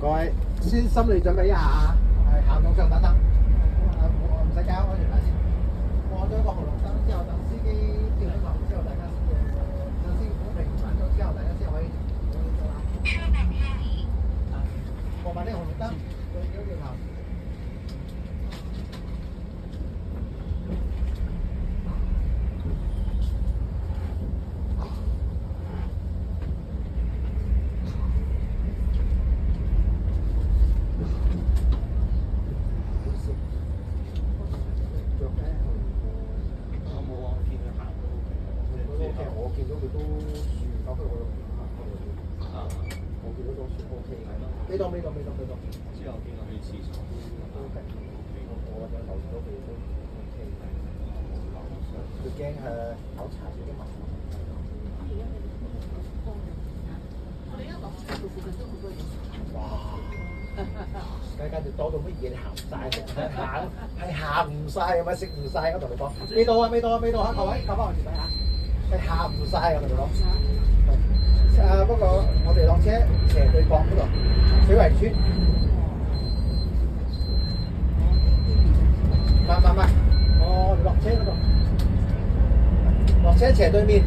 各位先心理準備一下，行動上等等，唔使搞安全帶先。過咗個紅綠燈之後，等司機調起頭之後，大家等師傅平反咗之後，大家先可以做啦。過埋呢個紅綠燈，調頭。我見到佢都算搞佢我見到都算 OK 嘅。未到。之後見到去廁所都緊要。我就留意到佢都 OK 嘅。佢驚考察嗰啲問題。我哋一落車到附近都好多嘢。哇！間就多到乜嘢？你行唔晒係行唔晒，咪食唔晒。我同你講，未到啊！各位，靠翻我前面嚇。係行唔晒啊！我哋講，不過我哋落車斜對角嗰度，水圍村。唔，我哋落車嗰度，落車斜對面。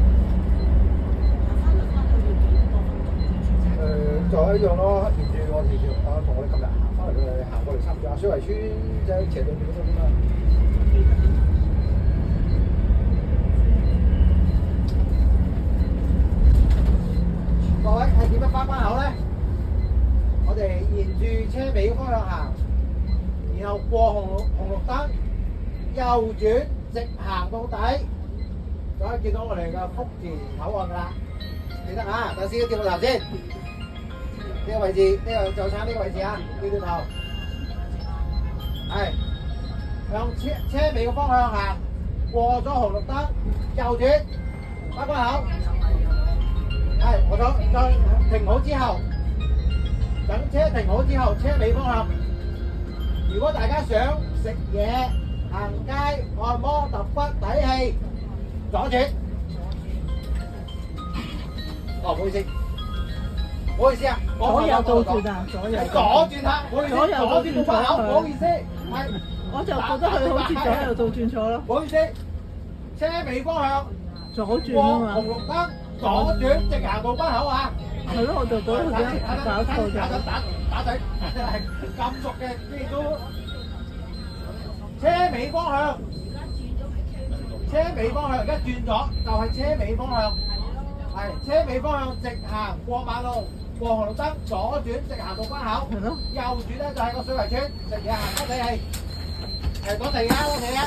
就一樣咯，沿住我哋同我哋今日行翻嚟行過嚟差唔多。水圍村即係斜對面嗰度啫嘛。各位係點樣翻關口咧？我哋沿住車尾方向行，然後過紅綠燈，右轉直行到底，就可以見到我哋嘅福田口岸㗎啦。記得啊，等司機掉個頭先，呢個位置，呢個就撐呢個位置啊，掉頭。係向車尾嘅方向行，過咗紅綠燈，右轉翻關口。係，我想再停好之後，等車停好之後，車尾方向。如果大家想食嘢、行街、按摩、揼骨、睇戲，左轉。哦，唔好意思，唔好意思啊，左右倒轉啊，左右。左轉嚇，唔好意思，左轉到關口，唔好意思，係。我就覺得佢好似左右倒轉咗咯。唔好意思，車尾方向左轉過啊嘛。紅綠燈，左轉直行到關口啊！係咯，我就覺得佢搞錯咗。打嘴，真係咁熟嘅，呢都車尾方向，車尾方向而家轉咗，就係車尾方向，係車尾方向直行過馬路，過紅綠燈，左轉直行到關口，係咯。右轉咧就係個水圍村，食嘢行得地氣，係講地啊，講地啊！